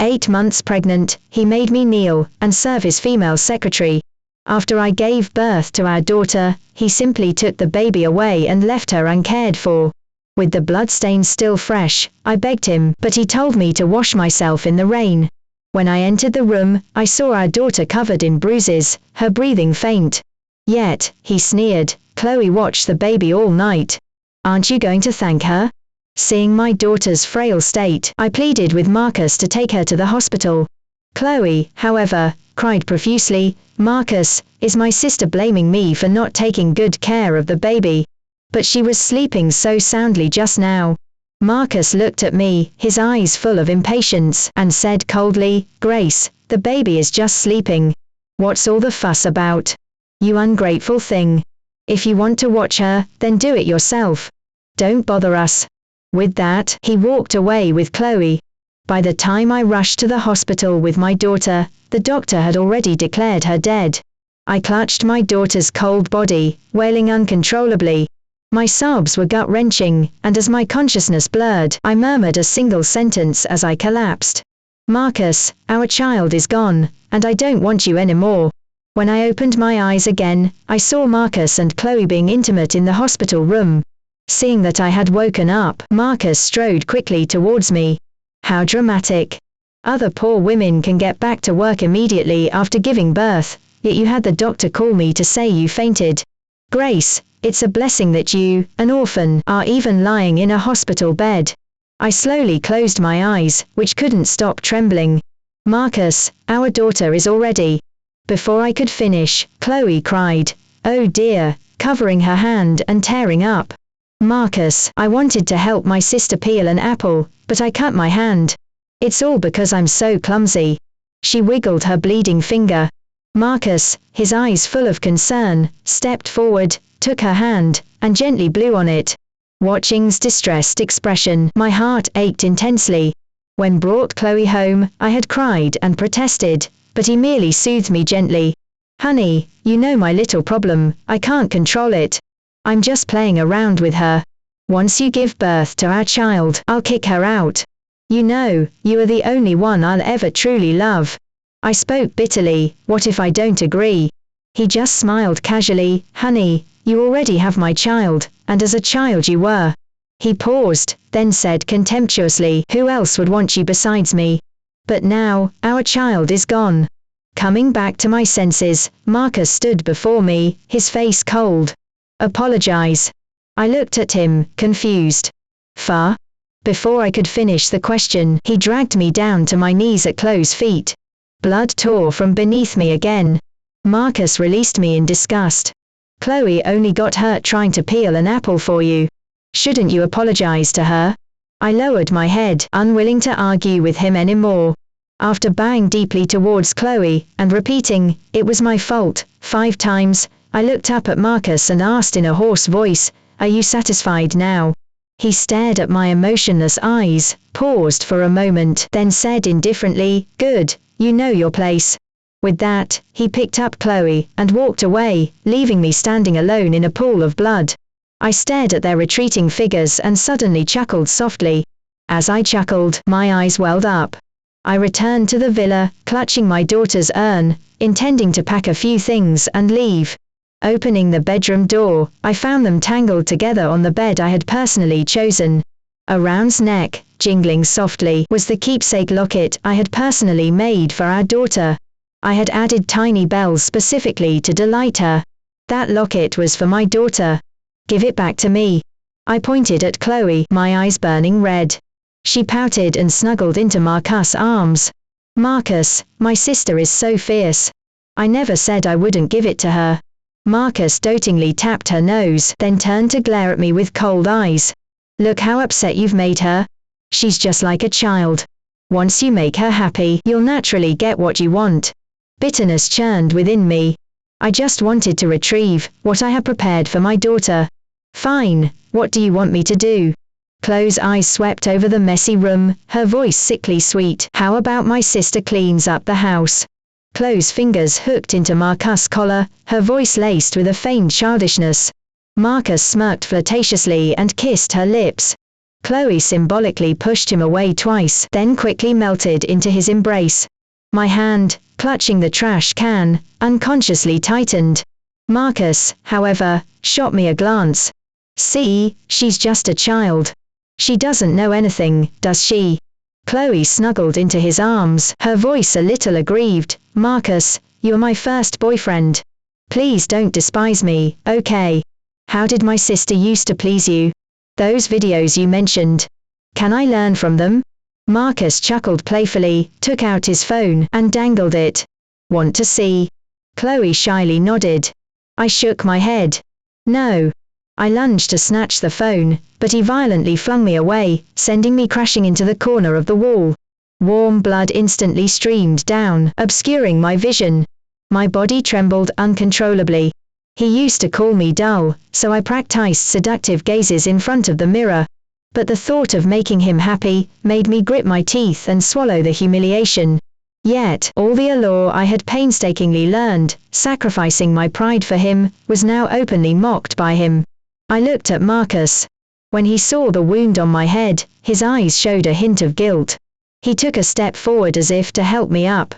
8 months pregnant, he made me kneel and serve as female secretary. After I gave birth to our daughter, he simply took the baby away and left her uncared for. With the bloodstains still fresh, I begged him, but he told me to wash myself in the rain. When I entered the room, I saw our daughter covered in bruises, her breathing faint. Yet, he sneered, Chloe watched the baby all night. Aren't you going to thank her? Seeing my daughter's frail state, I pleaded with Marcus to take her to the hospital. Chloe, however, cried profusely, Marcus, is my sister blaming me for not taking good care of the baby? But she was sleeping so soundly just now. Marcus looked at me, his eyes full of impatience, and said coldly, Grace, the baby is just sleeping. What's all the fuss about? You ungrateful thing. If you want to watch her, then do it yourself. Don't bother us. With that, he walked away with Chloe. By the time I rushed to the hospital with my daughter, the doctor had already declared her dead. I clutched my daughter's cold body, wailing uncontrollably. My sobs were gut-wrenching, and as my consciousness blurred, I murmured a single sentence as I collapsed. Marcus, our child is gone, and I don't want you anymore. When I opened my eyes again, I saw Marcus and Chloe being intimate in the hospital room. Seeing that I had woken up, Marcus strode quickly towards me. How dramatic. Other poor women can get back to work immediately after giving birth, yet you had the doctor call me to say you fainted. Grace, it's a blessing that you, an orphan, are even lying in a hospital bed. I slowly closed my eyes, which couldn't stop trembling. Marcus, our daughter is all ready. Before I could finish, Chloe cried, Oh dear, covering her hand and tearing up. Marcus, I wanted to help my sister peel an apple, but I cut my hand. It's all because I'm so clumsy. She wiggled her bleeding finger. Marcus, his eyes full of concern, stepped forward, took her hand, and gently blew on it. Watching's distressed expression, my heart ached intensely. When brought Chloe home, I had cried and protested, but he merely soothed me gently. Honey, you know my little problem, I can't control it. I'm just playing around with her. Once you give birth to our child, I'll kick her out. You know, you are the only one I'll ever truly love. I spoke bitterly, what if I don't agree? He just smiled casually, Honey, you already have my child, and as a child you were. He paused, then said contemptuously, Who else would want you besides me? But now, our child is gone. Coming back to my senses, Marcus stood before me, his face cold. Apologize. I looked at him, confused. Fa? Before I could finish the question, he dragged me down to my knees at Chloe's feet. Blood tore from beneath me again. Marcus released me in disgust. Chloe only got hurt trying to peel an apple for you. Shouldn't you apologize to her? I lowered my head, unwilling to argue with him anymore. After bowing deeply towards Chloe, and repeating, It was my fault, 5 times, I looked up at Marcus and asked in a hoarse voice, Are you satisfied now? He stared at my emotionless eyes, paused for a moment, then said indifferently, Good, you know your place. With that, he picked up Chloe and walked away, leaving me standing alone in a pool of blood. I stared at their retreating figures and suddenly chuckled softly. As I chuckled, my eyes welled up. I returned to the villa, clutching my daughter's urn, intending to pack a few things and leave. Opening the bedroom door, I found them tangled together on the bed I had personally chosen. Around's neck, jingling softly, was the keepsake locket I had personally made for our daughter. I had added tiny bells specifically to delight her. That locket was for my daughter. Give it back to me. I pointed at Chloe, my eyes burning red. She pouted and snuggled into Marcus' arms. Marcus, my sister is so fierce. I never said I wouldn't give it to her. Marcus dotingly tapped her nose, then turned to glare at me with cold eyes. Look how upset you've made her. She's just like a child. Once you make her happy, you'll naturally get what you want. Bitterness churned within me. I just wanted to retrieve what I had prepared for my daughter. Fine, what do you want me to do? Chloe's eyes swept over the messy room, her voice sickly sweet. How about my sister cleans up the house? Chloe's fingers hooked into Marcus' collar, her voice laced with a feigned childishness. Marcus smirked flirtatiously and kissed her lips. Chloe symbolically pushed him away twice, then quickly melted into his embrace. My hand, clutching the trash can, unconsciously tightened. Marcus, however, shot me a glance. See, she's just a child. She doesn't know anything, does she? Chloe snuggled into his arms, her voice a little aggrieved. Marcus, you're my first boyfriend. Please don't despise me, okay? How did my sister used to please you? Those videos you mentioned. Can I learn from them? Marcus chuckled playfully, took out his phone, and dangled it. Want to see? Chloe shyly nodded. I shook my head. No. I lunged to snatch the phone, but he violently flung me away, sending me crashing into the corner of the wall. Warm blood instantly streamed down, obscuring my vision. My body trembled uncontrollably. He used to call me dull, so I practiced seductive gazes in front of the mirror. But the thought of making him happy made me grit my teeth and swallow the humiliation. Yet, all the allure I had painstakingly learned, sacrificing my pride for him, was now openly mocked by him. I looked at Marcus. When he saw the wound on my head, his eyes showed a hint of guilt. He took a step forward as if to help me up.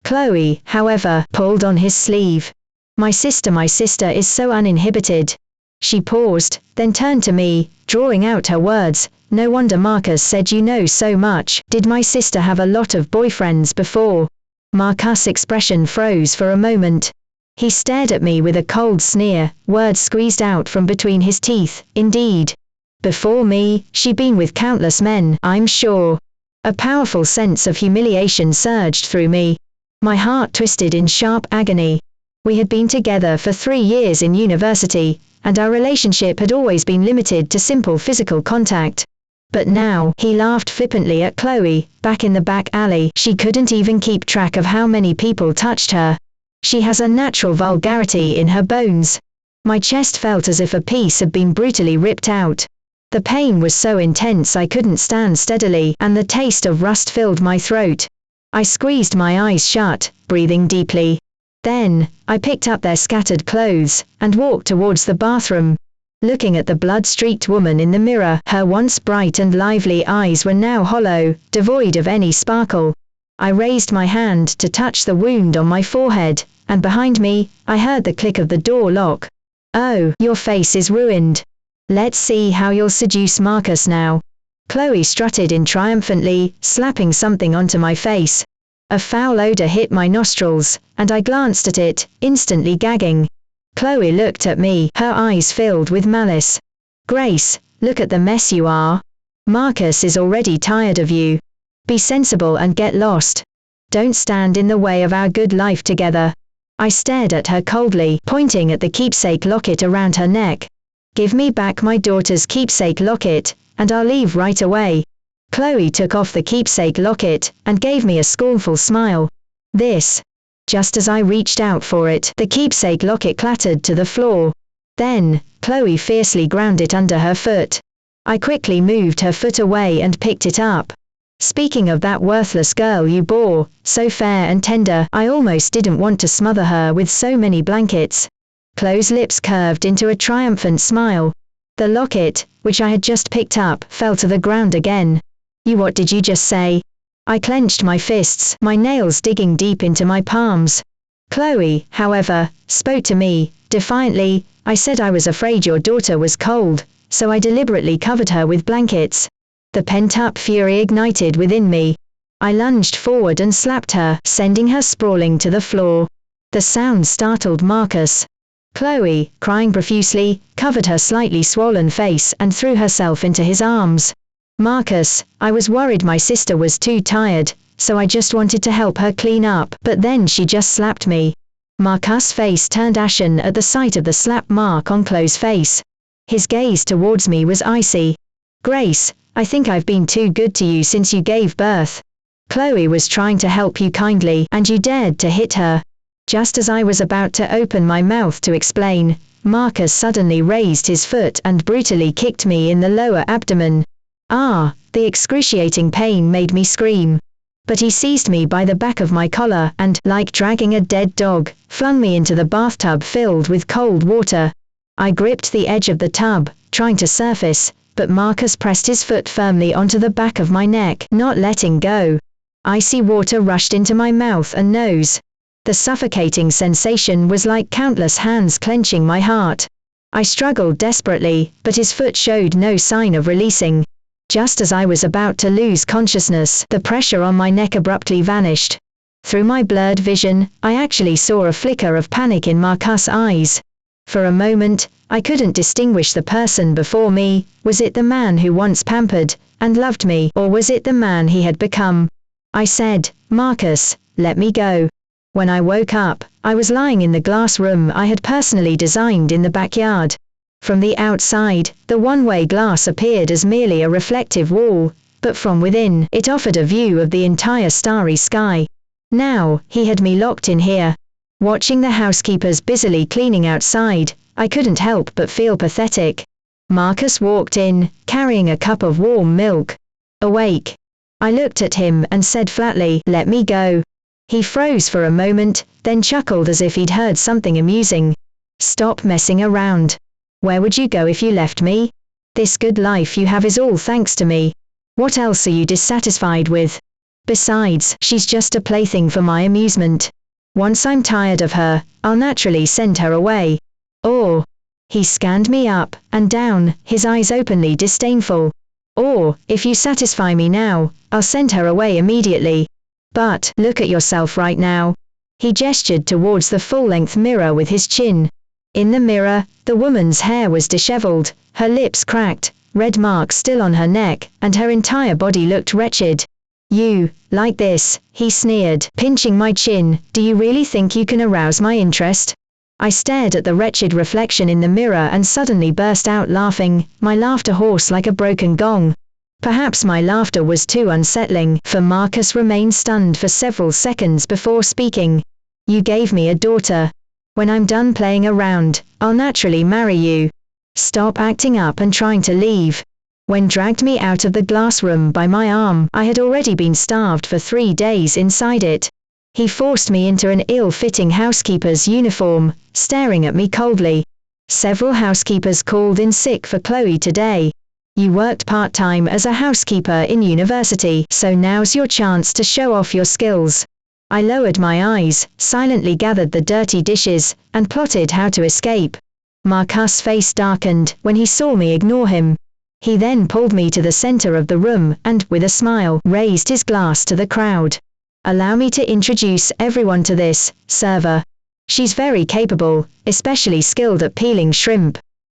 Chloe, however, pulled on his sleeve. My sister is so uninhibited. She paused, then turned to me, drawing out her words. No wonder Marcus said you know so much. Did my sister have a lot of boyfriends before? Marcus' expression froze for a moment. He stared at me with a cold sneer, words squeezed out from between his teeth. Indeed. Before me, she'd been with countless men, I'm sure. A powerful sense of humiliation surged through me. My heart twisted in sharp agony. We had been together for 3 years in university, and our relationship had always been limited to simple physical contact. But now, he laughed flippantly at Chloe. Back in the back alley, she couldn't even keep track of how many people touched her. She has a natural vulgarity in her bones. My chest felt as if a piece had been brutally ripped out. The pain was so intense I couldn't stand steadily, and the taste of rust filled my throat. I squeezed my eyes shut, breathing deeply. Then, I picked up their scattered clothes, and walked towards the bathroom. Looking at the blood-streaked woman in the mirror, her once bright and lively eyes were now hollow, devoid of any sparkle. I raised my hand to touch the wound on my forehead, and behind me, I heard the click of the door lock. Oh, your face is ruined. Let's see how you'll seduce Marcus now. Chloe strutted in triumphantly, slapping something onto my face. A foul odor hit my nostrils, and I glanced at it, instantly gagging. Chloe looked at me, her eyes filled with malice. Grace, look at the mess you are. Marcus is already tired of you. Be sensible and get lost. Don't stand in the way of our good life together. I stared at her coldly, pointing at the keepsake locket around her neck. Give me back my daughter's keepsake locket, and I'll leave right away. Chloe took off the keepsake locket, and gave me a scornful smile. This. Just as I reached out for it, the keepsake locket clattered to the floor. Then, Chloe fiercely ground it under her foot. I quickly moved her foot away and picked it up. Speaking of that worthless girl you bore, so fair and tender, I almost didn't want to smother her with so many blankets. Chloe's lips curved into a triumphant smile. The locket, which I had just picked up, fell to the ground again. What did you just say? I clenched my fists, my nails digging deep into my palms. Chloe, however, spoke to me, defiantly. I said I was afraid your daughter was cold, so I deliberately covered her with blankets. The pent-up fury ignited within me. I lunged forward and slapped her, sending her sprawling to the floor. The sound startled Marcus. Chloe, crying profusely, covered her slightly swollen face and threw herself into his arms. Marcus, I was worried my sister was too tired, so I just wanted to help her clean up, but then she just slapped me. Marcus' face turned ashen at the sight of the slap mark on Chloe's face. His gaze towards me was icy. Grace, I think I've been too good to you since you gave birth. Chloe was trying to help you kindly, and you dared to hit her. Just as I was about to open my mouth to explain, Marcus suddenly raised his foot and brutally kicked me in the lower abdomen. Ah, the excruciating pain made me scream. But he seized me by the back of my collar and, like dragging a dead dog, flung me into the bathtub filled with cold water. I gripped the edge of the tub, trying to surface, but Marcus pressed his foot firmly onto the back of my neck, not letting go. Icy water rushed into my mouth and nose. The suffocating sensation was like countless hands clenching my heart. I struggled desperately, but his foot showed no sign of releasing. Just as I was about to lose consciousness, the pressure on my neck abruptly vanished. Through my blurred vision, I actually saw a flicker of panic in Marcus' eyes. For a moment, I couldn't distinguish the person before me. Was it the man who once pampered and loved me, or was it the man he had become? I said, "Marcus, let me go." When I woke up, I was lying in the glass room I had personally designed in the backyard. From the outside, the one-way glass appeared as merely a reflective wall, but from within, it offered a view of the entire starry sky. Now, he had me locked in here. Watching the housekeepers busily cleaning outside, I couldn't help but feel pathetic. Marcus walked in, carrying a cup of warm milk. Awake. I looked at him and said flatly, "Let me go." He froze for a moment, then chuckled as if he'd heard something amusing. "Stop messing around. Where would you go if you left me? This good life you have is all thanks to me. What else are you dissatisfied with? Besides, she's just a plaything for my amusement. Once I'm tired of her, I'll naturally send her away. Or..." He scanned me up and down, his eyes openly disdainful. "Or, if you satisfy me now, I'll send her away immediately. But, look at yourself right now." He gestured towards the full-length mirror with his chin. In the mirror, the woman's hair was disheveled, her lips cracked, red marks still on her neck, and her entire body looked wretched. "You, like this," he sneered, pinching my chin, "do you really think you can arouse my interest?" I stared at the wretched reflection in the mirror and suddenly burst out laughing, my laughter hoarse like a broken gong. Perhaps my laughter was too unsettling, for Marcus remained stunned for several seconds before speaking. "You gave me a daughter. When I'm done playing around, I'll naturally marry you. Stop acting up and trying to leave." When dragged me out of the glass room by my arm, I had already been starved for 3 days inside it. He forced me into an ill-fitting housekeeper's uniform, staring at me coldly. "Several housekeepers called in sick for Chloe today. You worked part-time as a housekeeper in university, so now's your chance to show off your skills." I lowered my eyes, silently gathered the dirty dishes, and plotted how to escape. Marcus' face darkened when he saw me ignore him. He then pulled me to the center of the room and, with a smile, raised his glass to the crowd. "Allow me to introduce everyone to this server. She's very capable, especially skilled at peeling shrimp.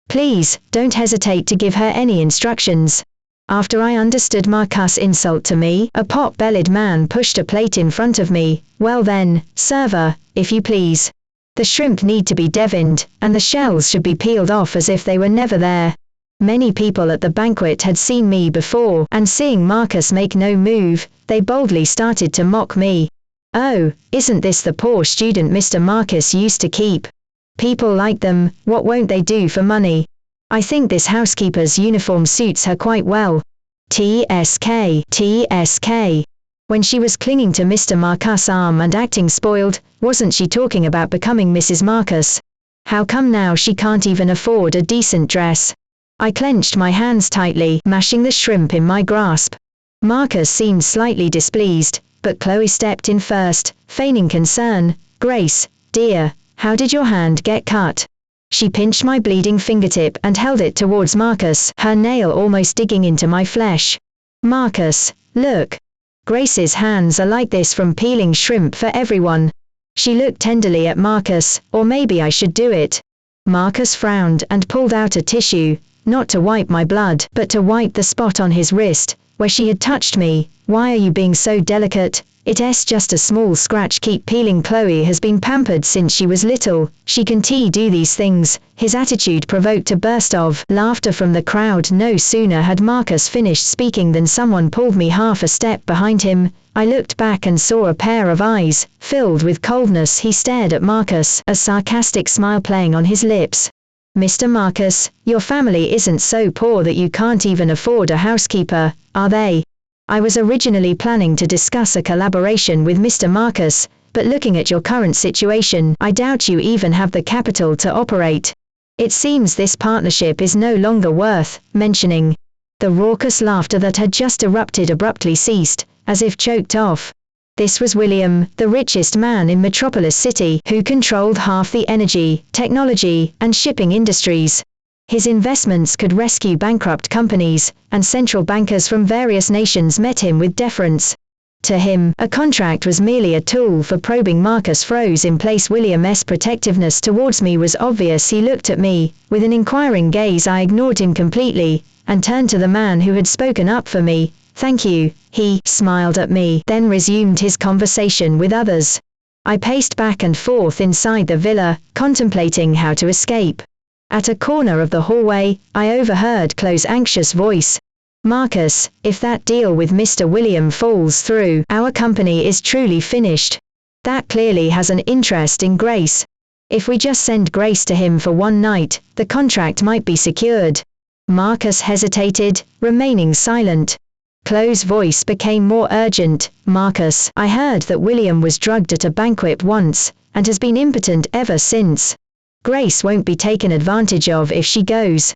Please, don't hesitate to give her any instructions." After I understood Marcus' insult to me, a pot-bellied man pushed a plate in front of me. "Well then, server, if you please. The shrimp need to be devined, and the shells should be peeled off as if they were never there." Many people at the banquet had seen me before, and seeing Marcus make no move, they boldly started to mock me. "Oh, isn't this the poor student Mr. Marcus used to keep? People like them, what won't they do for money? I think this housekeeper's uniform suits her quite well. TSK, TSK." When she was clinging to Mr. Marcus' arm and acting spoiled, wasn't she talking about becoming Mrs. Marcus? How come now she can't even afford a decent dress? I clenched my hands tightly, mashing the shrimp in my grasp. Marcus seemed slightly displeased, but Chloe stepped in first, feigning concern. "Grace, dear, how did your hand get cut?" She pinched my bleeding fingertip and held it towards Marcus, her nail almost digging into my flesh. "Marcus, look. Grace's hands are like this from peeling shrimp for everyone." She looked tenderly at Marcus. "Or maybe I should do it." Marcus frowned and pulled out a tissue, not to wipe my blood, but to wipe the spot on his wrist, where she had touched me. "Why are you being so delicate? It's just a small scratch. Keep peeling. Chloe has been pampered since she was little, she can do these things." His attitude provoked a burst of laughter from the crowd. No sooner had Marcus finished speaking than someone pulled me half a step behind him. I looked back and saw a pair of eyes, filled with coldness. He stared at Marcus, a sarcastic smile playing on his lips. "Mr. Marcus, your family isn't so poor that you can't even afford a housekeeper, are they?" I was originally planning to discuss a collaboration with Mr. Marcus, but looking at your current situation, I doubt you even have the capital to operate. It seems this partnership is no longer worth mentioning. The raucous laughter that had just erupted abruptly ceased, as if choked off. This was William, the richest man in Metropolis City, who controlled half the energy, technology, and shipping industries. His investments could rescue bankrupt companies, and central bankers from various nations met him with deference. To him, a contract was merely a tool for probing. Marcus froze in place. William's protectiveness towards me was obvious. He looked at me, with an inquiring gaze. I ignored him completely, and turned to the man who had spoken up for me. Thank you, he smiled at me, then resumed his conversation with others. I paced back and forth inside the villa, contemplating how to escape. At a corner of the hallway, I overheard Chloe's anxious voice. Marcus, if that deal with Mr. William falls through, our company is truly finished. That clearly has an interest in Grace. If we just send Grace to him for one night, the contract might be secured. Marcus hesitated, remaining silent. Chloe's voice became more urgent. Marcus, I heard that William was drugged at a banquet once, and has been impotent ever since. Grace won't be taken advantage of if she goes.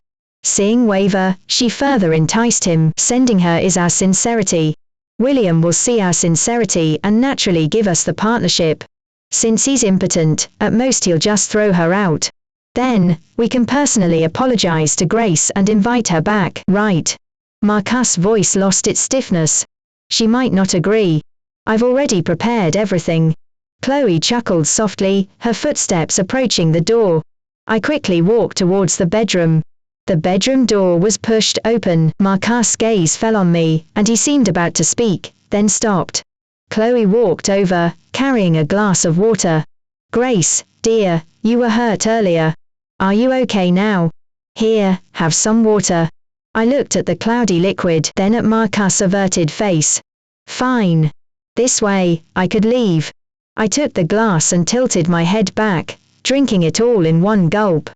Seeing waver, she further enticed him. Sending her is our sincerity. William will see our sincerity and naturally give us the partnership. Since he's impotent, at most he'll just throw her out. Then, we can personally apologize to Grace and invite her back. Right. Marcus' voice lost its stiffness. She might not agree. I've already prepared everything. Chloe chuckled softly, her footsteps approaching the door. I quickly walked towards the bedroom. The bedroom door was pushed open. Marcus' gaze fell on me, and he seemed about to speak, then stopped. Chloe walked over, carrying a glass of water. Grace, dear, you were hurt earlier. Are you okay now? Here, have some water. I looked at the cloudy liquid, then at Marcus' averted face. Fine. This way, I could leave. I took the glass and tilted my head back, drinking it all in one gulp.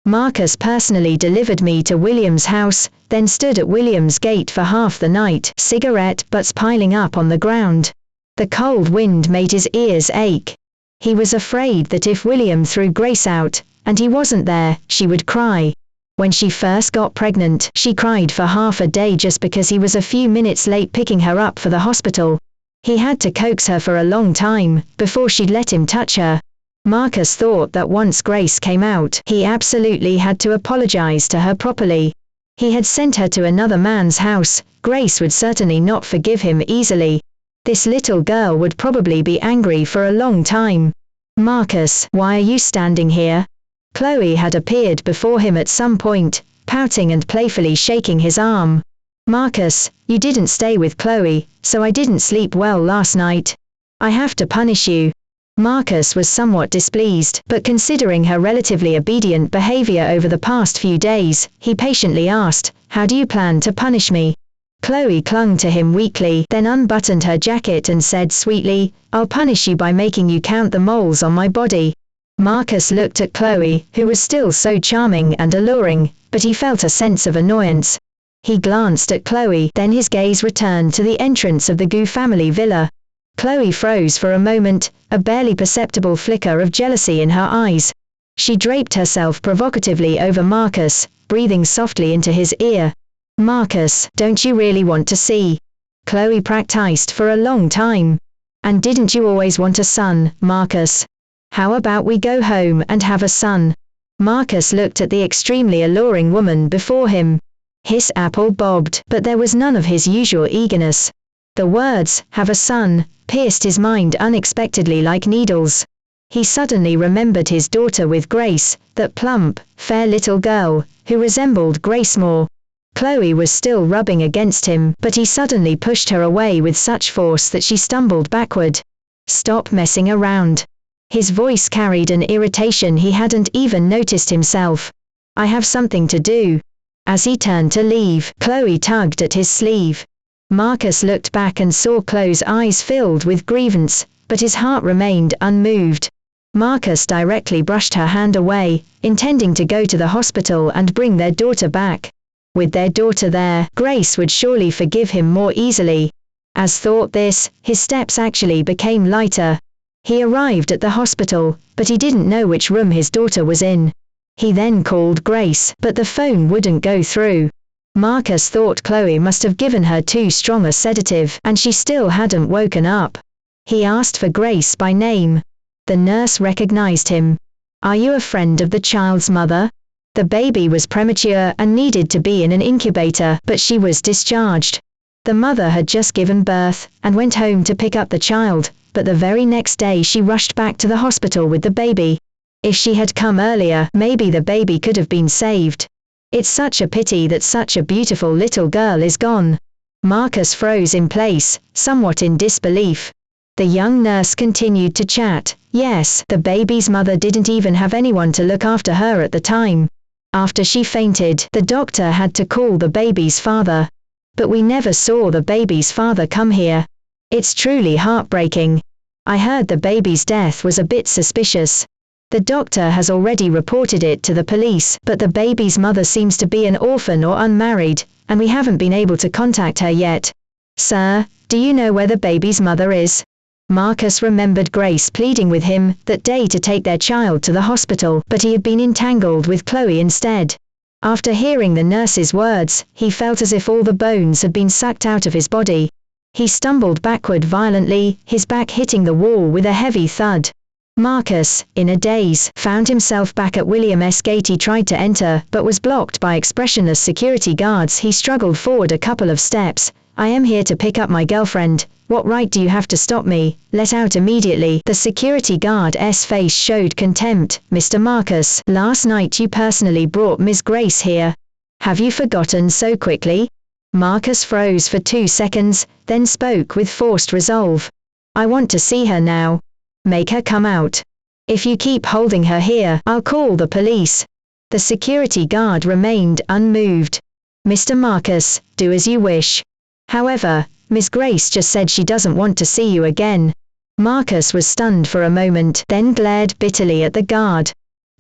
Marcus personally delivered me to William's house, then stood at William's gate for half the night, cigarette butts piling up on the ground. The cold wind made his ears ache. He was afraid that if William threw Grace out, and he wasn't there, she would cry. When she first got pregnant, she cried for half a day just because he was a few minutes late picking her up for the hospital. He had to coax her for a long time, before she'd let him touch her. Marcus thought that once Grace came out, he absolutely had to apologize to her properly. He had sent her to another man's house. Grace would certainly not forgive him easily. This little girl would probably be angry for a long time. Marcus, why are you standing here? Chloe had appeared before him at some point, pouting and playfully shaking his arm. Marcus, you didn't stay with Chloe, so I didn't sleep well last night. I have to punish you. Marcus was somewhat displeased, but considering her relatively obedient behavior over the past few days, he patiently asked, how do you plan to punish me? Chloe clung to him weakly, then unbuttoned her jacket and said sweetly, I'll punish you by making you count the moles on my body. Marcus looked at Chloe, who was still so charming and alluring, but he felt a sense of annoyance. He glanced at Chloe, then his gaze returned to the entrance of the Gu family villa. Chloe froze for a moment, a barely perceptible flicker of jealousy in her eyes. She draped herself provocatively over Marcus, breathing softly into his ear. Marcus, don't you really want to see? Chloe practiced for a long time. And didn't you always want a son, Marcus? How about we go home and have a son? Marcus looked at the extremely alluring woman before him. His apple bobbed, but there was none of his usual eagerness. The words, have a son, pierced his mind unexpectedly like needles. He suddenly remembered his daughter with Grace, that plump, fair little girl, who resembled Grace more. Chloe was still rubbing against him, but he suddenly pushed her away with such force that she stumbled backward. Stop messing around. His voice carried an irritation he hadn't even noticed himself. I have something to do. As he turned to leave, Chloe tugged at his sleeve. Marcus looked back and saw Chloe's eyes filled with grievance, but his heart remained unmoved. Marcus directly brushed her hand away, intending to go to the hospital and bring their daughter back. With their daughter there, Grace would surely forgive him more easily. As thought this, his steps actually became lighter. He arrived at the hospital, but he didn't know which room his daughter was in. He then called Grace, but the phone wouldn't go through. Marcus thought Chloe must have given her too strong a sedative, and she still hadn't woken up. He asked for Grace by name. The nurse recognized him. "Are you a friend of the child's mother?" The baby was premature and needed to be in an incubator, but she was discharged. The mother had just given birth, and went home to pick up the child, but the very next day she rushed back to the hospital with the baby. If she had come earlier, maybe the baby could have been saved. It's such a pity that such a beautiful little girl is gone. Marcus froze in place, somewhat in disbelief. The young nurse continued to chat. Yes, the baby's mother didn't even have anyone to look after her at the time. After she fainted, the doctor had to call the baby's father. But we never saw the baby's father come here. It's truly heartbreaking. I heard the baby's death was a bit suspicious. The doctor has already reported it to the police, but the baby's mother seems to be an orphan or unmarried, and we haven't been able to contact her yet. Sir, do you know where the baby's mother is? Marcus remembered Grace pleading with him that day to take their child to the hospital, but he had been entangled with Chloe instead. After hearing the nurse's words, he felt as if all the bones had been sucked out of his body. He stumbled backward violently, his back hitting the wall with a heavy thud. Marcus, in a daze, found himself back at William's gate. He tried to enter, but was blocked by expressionless security guards. He struggled forward a couple of steps. "I am here to pick up my girlfriend. What right do you have to stop me? Let out immediately." The security guard's face showed contempt. "Mr. Marcus, last night you personally brought Miss Grace here. Have you forgotten so quickly?" Marcus froze for 2 seconds, then spoke with forced resolve. "I want to see her now. Make her come out. If you keep holding her here, I'll call the police." The security guard remained unmoved. "Mr. Marcus, do as you wish. However, Miss Grace just said she doesn't want to see you again." Marcus was stunned for a moment, then glared bitterly at the guard.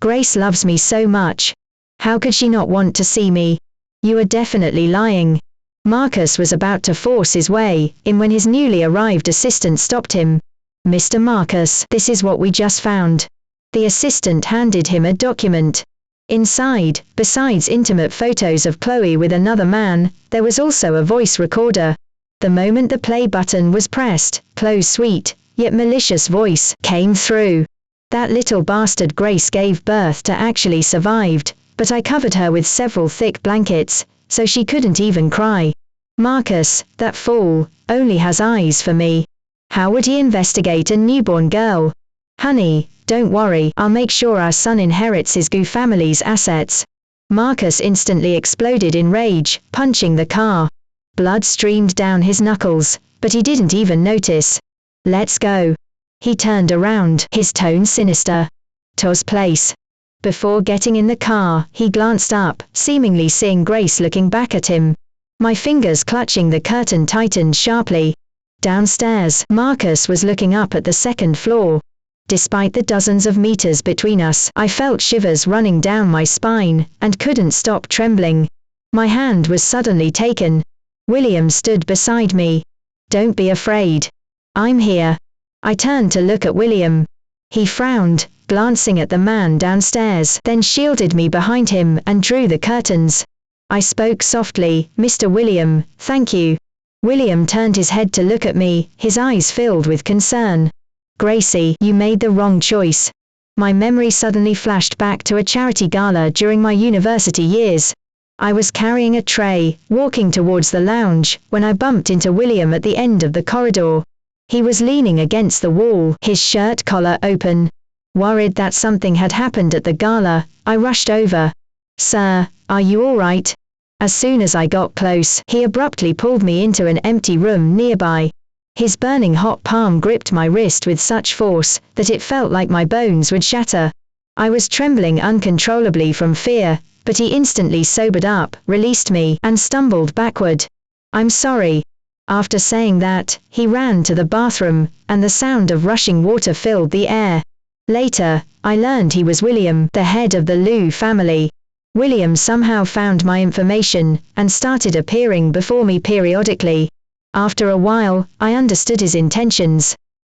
"Grace loves me so much. How could she not want to see me? You are definitely lying." Marcus was about to force his way in when his newly arrived assistant stopped him. "Mr. Marcus, this is what we just found." The assistant handed him a document. Inside, besides intimate photos of Chloe with another man, there was also a voice recorder. The moment the play button was pressed, Chloe's sweet, yet malicious voice came through. "That little bastard Grace gave birth to actually survived, but I covered her with several thick blankets, so she couldn't even cry. Marcus, that fool, only has eyes for me. How would he investigate a newborn girl? Honey, don't worry, I'll make sure our son inherits his Gu family's assets." Marcus instantly exploded in rage, punching the car. Blood streamed down his knuckles, but he didn't even notice. "Let's go." He turned around, his tone sinister. "To's place." Before getting in the car, he glanced up, seemingly seeing Grace looking back at him. My fingers clutching the curtain tightened sharply. Downstairs, Marcus was looking up at the second floor. Despite the dozens of meters between us, I felt shivers running down my spine, and couldn't stop trembling. My hand was suddenly taken. William stood beside me. "Don't be afraid. I'm here." I turned to look at William. He frowned, glancing at the man downstairs, then shielded me behind him and drew the curtains. I spoke softly, "Mr. William, thank you." William turned his head to look at me, his eyes filled with concern. "Gracie, you made the wrong choice." My memory suddenly flashed back to a charity gala during my university years. I was carrying a tray, walking towards the lounge, when I bumped into William at the end of the corridor. He was leaning against the wall, his shirt collar open. Worried that something had happened at the gala, I rushed over. "Sir, are you all right?" As soon as I got close, he abruptly pulled me into an empty room nearby. His burning hot palm gripped my wrist with such force that it felt like my bones would shatter. I was trembling uncontrollably from fear, but he instantly sobered up, released me, and stumbled backward. "I'm sorry." After saying that, he ran to the bathroom, and the sound of rushing water filled the air. Later, I learned he was William, the head of the Liu family. William somehow found my information, and started appearing before me periodically. After a while, I understood his intentions.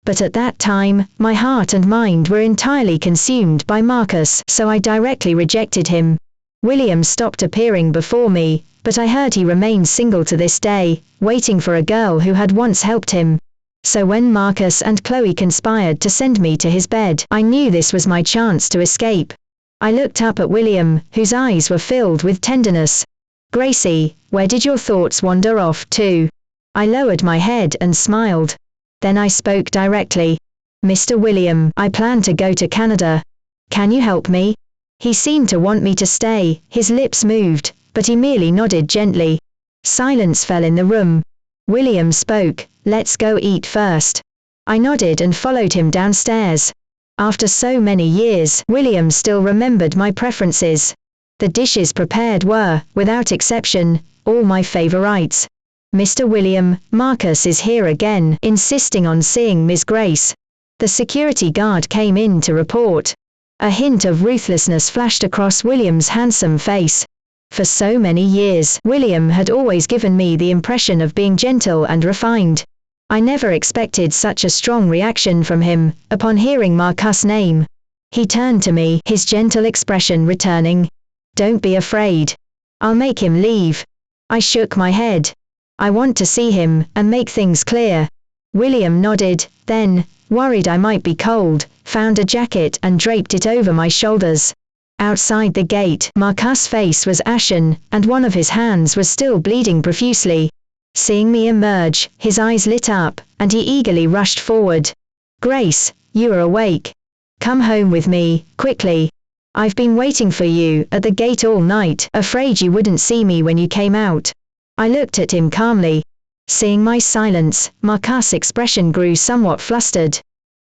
But at that time, my heart and mind were entirely consumed by Marcus, so I directly rejected him. William stopped appearing before me, but I heard he remained single to this day, waiting for a girl who had once helped him. So when Marcus and Chloe conspired to send me to his bed, I knew this was my chance to escape. I looked up at William, whose eyes were filled with tenderness. "Gracie, where did your thoughts wander off to?" I lowered my head and smiled. Then I spoke directly. "Mr. William, I plan to go to Canada. Can you help me?" He seemed to want me to stay, his lips moved, but he merely nodded gently. Silence fell in the room. William spoke, "Let's go eat first." I nodded and followed him downstairs. After so many years, William still remembered my preferences. The dishes prepared were, without exception, all my favorites. "Mr. William, Marcus is here again, insisting on seeing Miss Grace." The security guard came in to report. A hint of ruthlessness flashed across William's handsome face. For so many years, William had always given me the impression of being gentle and refined. I never expected such a strong reaction from him, upon hearing Marcus' name. He turned to me, his gentle expression returning. "Don't be afraid. I'll make him leave." I shook my head. "I want to see him, and make things clear." William nodded, then, worried I might be cold, found a jacket and draped it over my shoulders. Outside the gate, Marcus' face was ashen, and one of his hands was still bleeding profusely. Seeing me emerge, his eyes lit up, and he eagerly rushed forward. "Grace, you are awake. Come home with me, quickly. I've been waiting for you at the gate all night, afraid you wouldn't see me when you came out." I looked at him calmly. Seeing my silence, Marcus' expression grew somewhat flustered.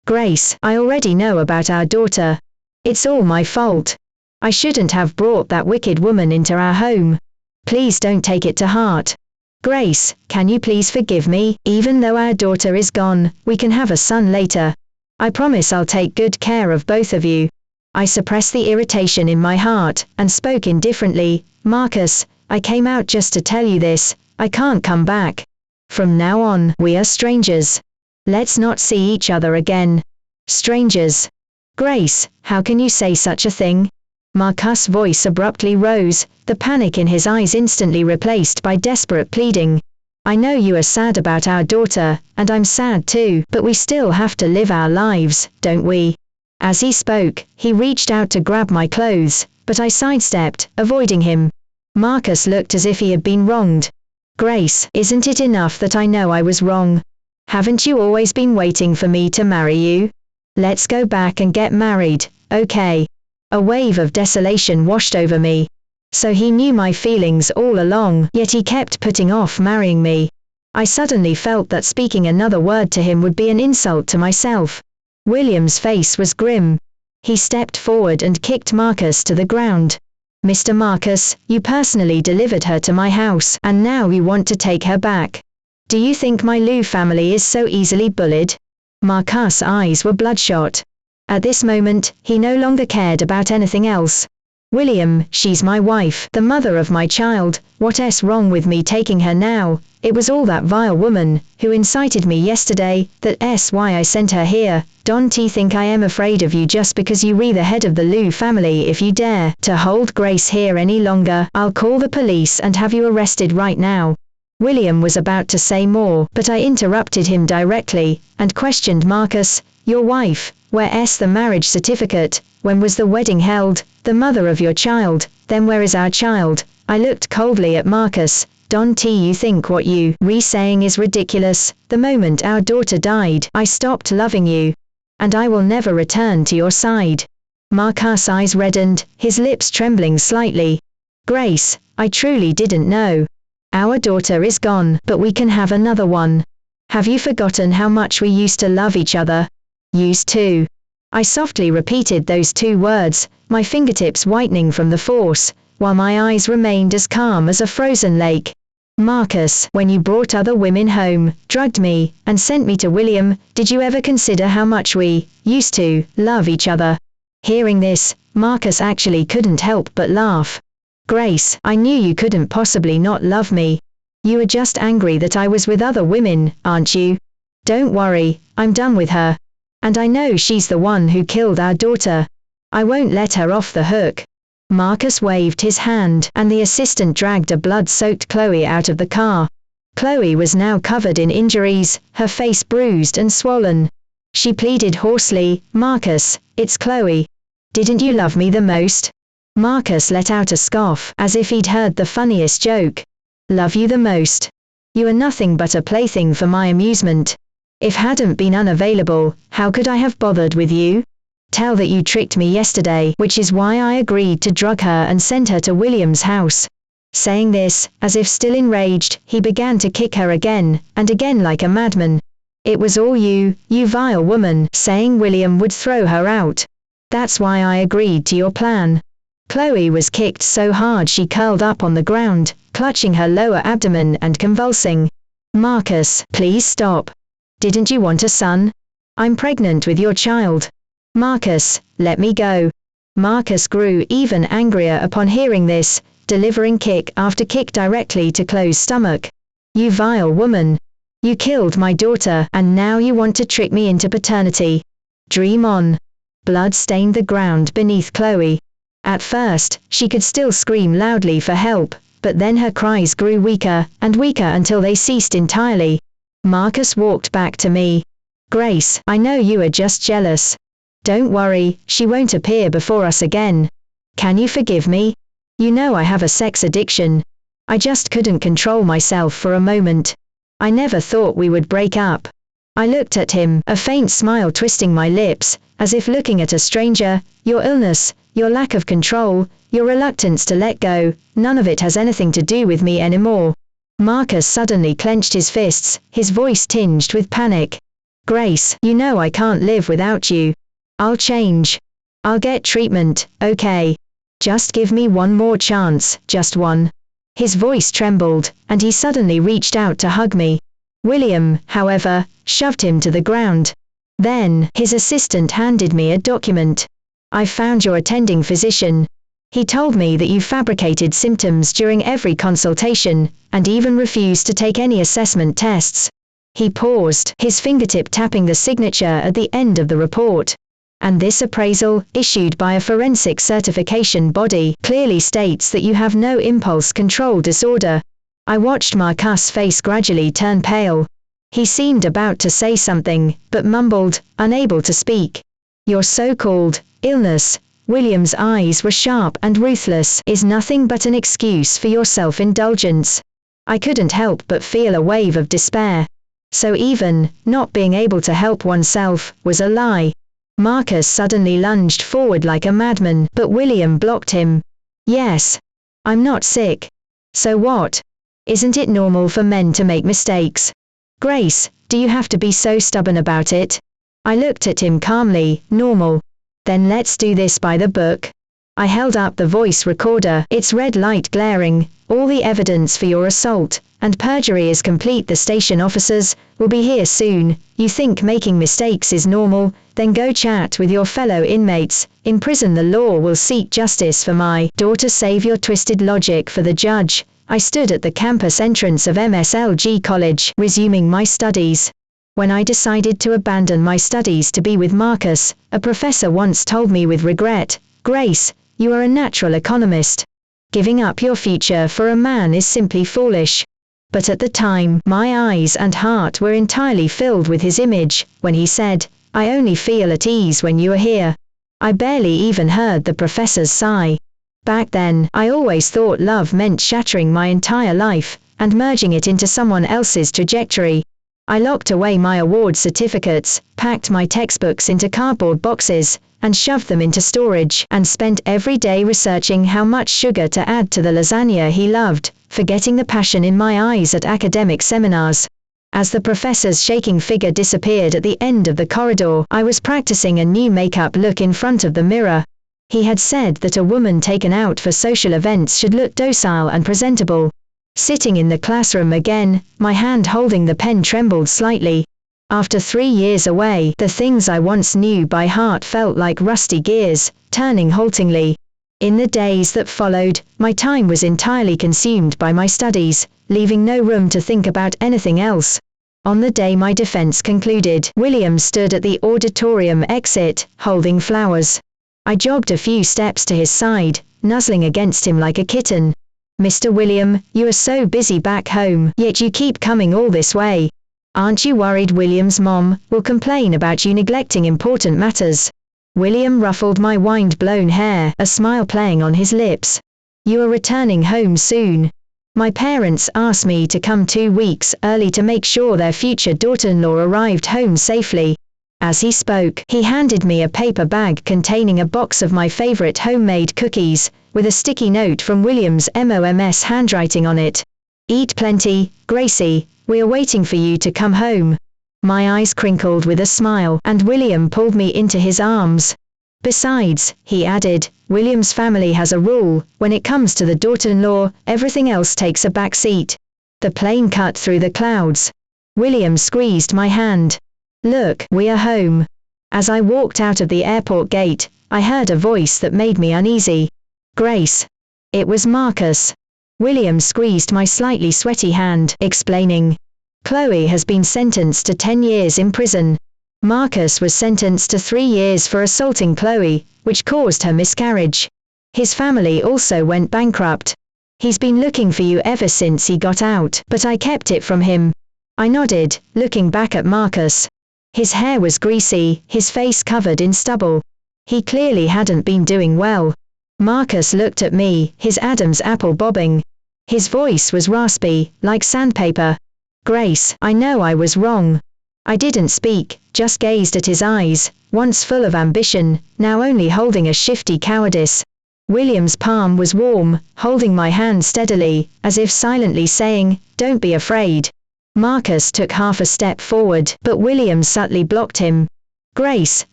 "Grace, I already know about our daughter. It's all my fault. I shouldn't have brought that wicked woman into our home. Please don't take it to heart. Grace, can you please forgive me? Even though our daughter is gone, we can have a son later. I promise I'll take good care of both of you." I suppressed the irritation in my heart, and spoke indifferently. "Marcus, I came out just to tell you this, I can't come back. From now on, we are strangers. Let's not see each other again. Strangers. Grace, how can you say such a thing?" Marcus' voice abruptly rose, the panic in his eyes instantly replaced by desperate pleading. "I know you are sad about our daughter, and I'm sad too, but we still have to live our lives, don't we?" As he spoke, he reached out to grab my clothes, but I sidestepped, avoiding him. Marcus looked as if he had been wronged. "Grace, isn't it enough that I know I was wrong? Haven't you always been waiting for me to marry you? Let's go back and get married, okay?" A wave of desolation washed over me. So he knew my feelings all along, yet he kept putting off marrying me. I suddenly felt that speaking another word to him would be an insult to myself. William's face was grim. He stepped forward and kicked Marcus to the ground. "Mr. Marcus, you personally delivered her to my house, and now you want to take her back. Do you think my Lou family is so easily bullied?" Marcus' eyes were bloodshot. At this moment, he no longer cared about anything else. "William, she's my wife, the mother of my child, what's wrong with me taking her now? It was all that vile woman, who incited me yesterday, that's why I sent her here. Don't you think I am afraid of you just because you re the head of the Lou family? If you dare to hold Grace here any longer, I'll call the police and have you arrested right now." William was about to say more, but I interrupted him directly, and questioned Marcus. "Your wife, where's the marriage certificate? When was the wedding held? The mother of your child, then where is our child?" I looked coldly at Marcus. "Don't you think what you saying is ridiculous? The moment our daughter died, I stopped loving you. And I will never return to your side." Marcus' eyes reddened, his lips trembling slightly. "Grace, I truly didn't know. Our daughter is gone, but we can have another one. Have you forgotten how much we used to love each other?" "Used to." I softly repeated those two words, my fingertips whitening from the force, while my eyes remained as calm as a frozen lake. "Marcus, when you brought other women home, drugged me, and sent me to William, did you ever consider how much we used to love each other?" Hearing this, Marcus actually couldn't help but laugh. "Grace, I knew you couldn't possibly not love me. You are just angry that I was with other women, aren't you?" Don't worry, I'm done with her. And I know she's the one who killed our daughter. I won't let her off the hook. Marcus waved his hand, and the assistant dragged a blood-soaked Chloe out of the car. Chloe was now covered in injuries, her face bruised and swollen. She pleaded hoarsely, "Marcus, it's Chloe. Didn't you love me the most?" Marcus let out a scoff, as if he'd heard the funniest joke. "Love you the most? You are nothing but a plaything for my amusement. If hadn't been unavailable, how could I have bothered with you? Tell that you tricked me yesterday, which is why I agreed to drug her and send her to William's house." Saying this, as if still enraged, he began to kick her again, and again like a madman. "It was all you, you vile woman, saying William would throw her out. That's why I agreed to your plan." Chloe was kicked so hard she curled up on the ground, clutching her lower abdomen and convulsing. "Marcus, please stop. Didn't you want a son? I'm pregnant with your child. Marcus, let me go." Marcus grew even angrier upon hearing this, delivering kick after kick directly to Chloe's stomach. "You vile woman. You killed my daughter, and now you want to trick me into paternity. Dream on." Blood stained the ground beneath Chloe. At first, she could still scream loudly for help, but then her cries grew weaker and weaker until they ceased entirely. Marcus walked back to me. "Grace, I know you are just jealous. Don't worry, she won't appear before us again. Can you forgive me? You know I have a sex addiction. I just couldn't control myself for a moment. I never thought we would break up." I looked at him, a faint smile twisting my lips, as if looking at a stranger. "Your illness, your lack of control, your reluctance to let go, none of it has anything to do with me anymore." Marcus suddenly clenched his fists, his voice tinged with panic. "Grace, you know I can't live without you. I'll change. I'll get treatment, okay? Just give me one more chance, just one." His voice trembled, and he suddenly reached out to hug me. William, however, shoved him to the ground. Then, his assistant handed me a document. "I found your attending physician. He told me that you fabricated symptoms during every consultation, and even refused to take any assessment tests." He paused, his fingertip tapping the signature at the end of the report. "And this appraisal, issued by a forensic certification body, clearly states that you have no impulse control disorder." I watched Marcus' face gradually turn pale. He seemed about to say something, but mumbled, unable to speak. "Your so-called illness," William's eyes were sharp and ruthless, "is nothing but an excuse for your self-indulgence." I couldn't help but feel a wave of despair. So even, not being able to help oneself, was a lie. Marcus suddenly lunged forward like a madman, but William blocked him. "Yes. I'm not sick. So what? Isn't it normal for men to make mistakes? Grace, do you have to be so stubborn about it?" I looked at him calmly. "Normal. Then let's do this by the book." I held up the voice recorder, its red light glaring. "All the evidence for your assault and perjury is complete. The station officers will be here soon. You think making mistakes is normal? Then go chat with your fellow inmates. In prison the law will seek justice for my daughter. Save your twisted logic for the judge." I stood at the campus entrance of MSLG College, resuming my studies. When I decided to abandon my studies to be with Marcus, a professor once told me with regret, "Grace, you are a natural economist. Giving up your future for a man is simply foolish." But at the time, my eyes and heart were entirely filled with his image. When he said, "I only feel at ease when you are here," I barely even heard the professor's sigh. Back then, I always thought love meant shattering my entire life, and merging it into someone else's trajectory. I locked away my award certificates, packed my textbooks into cardboard boxes, and shoved them into storage, and spent every day researching how much sugar to add to the lasagna he loved, forgetting the passion in my eyes at academic seminars. As the professor's shaking figure disappeared at the end of the corridor, I was practicing a new makeup look in front of the mirror. He had said that a woman taken out for social events should look docile and presentable. Sitting in the classroom again, my hand holding the pen trembled slightly. After 3 years away, the things I once knew by heart felt like rusty gears, turning haltingly. In the days that followed, my time was entirely consumed by my studies, leaving no room to think about anything else. On the day my defense concluded, William stood at the auditorium exit, holding flowers. I jogged a few steps to his side, nuzzling against him like a kitten. Mr. William, you are so busy back home, yet you keep coming all this way. Aren't you worried William's mom will complain about you neglecting important matters? William ruffled my wind-blown hair, a smile playing on his lips. You are returning home soon. My parents asked me to come 2 weeks early to make sure their future daughter-in-law arrived home safely. As he spoke, he handed me a paper bag containing a box of my favorite homemade cookies, with a sticky note from William's mom's handwriting on it. Eat plenty, Gracie, we are waiting for you to come home. My eyes crinkled with a smile, and William pulled me into his arms. Besides, he added, William's family has a rule: when it comes to the daughter-in-law, everything else takes a back seat. The plane cut through the clouds. William squeezed my hand. Look, we are home. As I walked out of the airport gate, I heard a voice that made me uneasy. Grace. It was Marcus. William squeezed my slightly sweaty hand, explaining. Chloe has been sentenced to 10 years in prison. Marcus was sentenced to 3 years for assaulting Chloe, which caused her miscarriage. His family also went bankrupt. He's been looking for you ever since he got out, but I kept it from him. I nodded, looking back at Marcus. His hair was greasy, his face covered in stubble. He clearly hadn't been doing well. Marcus looked at me, his Adam's apple bobbing. His voice was raspy, like sandpaper. Grace, I know I was wrong. I didn't speak, just gazed at his eyes, once full of ambition, now only holding a shifty cowardice. William's palm was warm, holding my hand steadily, as if silently saying, don't be afraid. Marcus took half a step forward, but William subtly blocked him. Grace,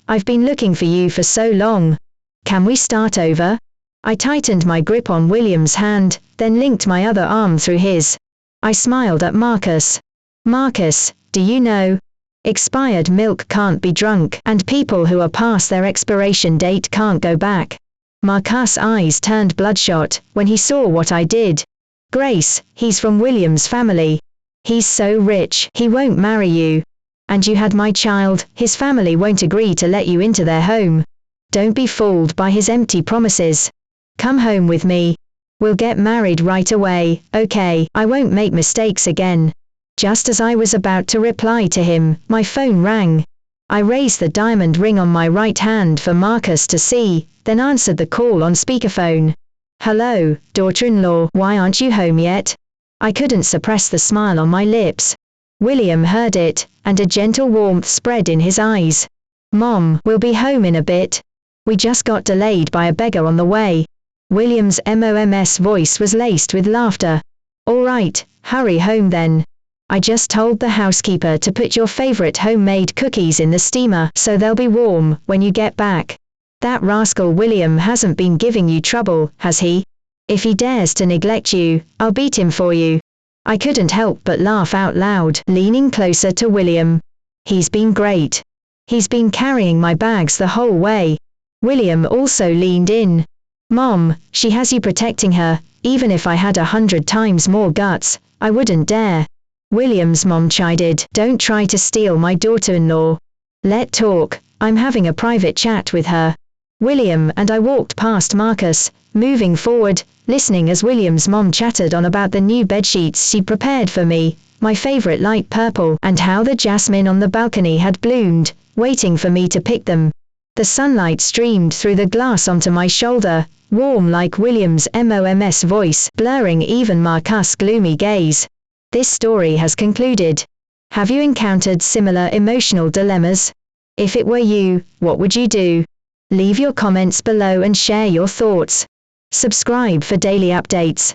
I've been looking for you for so long. Can we start over? I tightened my grip on William's hand, then linked my other arm through his. I smiled at Marcus. Marcus, do you know? Expired milk can't be drunk, and people who are past their expiration date can't go back. Marcus' eyes turned bloodshot when he saw what I did. Grace, he's from William's family. He's so rich, he won't marry you. And you had my child, his family won't agree to let you into their home. Don't be fooled by his empty promises. Come home with me. We'll get married right away, okay? I won't make mistakes again. Just as I was about to reply to him, my phone rang. I raised the diamond ring on my right hand for Marcus to see, then answered the call on speakerphone. Hello, daughter-in-law, why aren't you home yet? I couldn't suppress the smile on my lips. William heard it, and a gentle warmth spread in his eyes. Mom, we'll be home in a bit. We just got delayed by a beggar on the way. William's mom's voice was laced with laughter. All right, hurry home then. I just told the housekeeper to put your favorite homemade cookies in the steamer so they'll be warm when you get back. That rascal William hasn't been giving you trouble, has he? If he dares to neglect you, I'll beat him for you. I couldn't help but laugh out loud, leaning closer to William. He's been great. He's been carrying my bags the whole way. William also leaned in. Mom, she has you protecting her. Even if I had 100 times more guts, I wouldn't dare. William's mom chided, don't try to steal my daughter-in-law. Let talk, I'm having a private chat with her. William and I walked past Marcus, moving forward, listening as William's mom chattered on about the new bedsheets she prepared for me, my favorite light purple, and how the jasmine on the balcony had bloomed, waiting for me to pick them. The sunlight streamed through the glass onto my shoulder, warm like William's mom's voice, blurring even Marcus' gloomy gaze. This story has concluded. Have you encountered similar emotional dilemmas? If it were you, what would you do? Leave your comments below and share your thoughts. Subscribe for daily updates.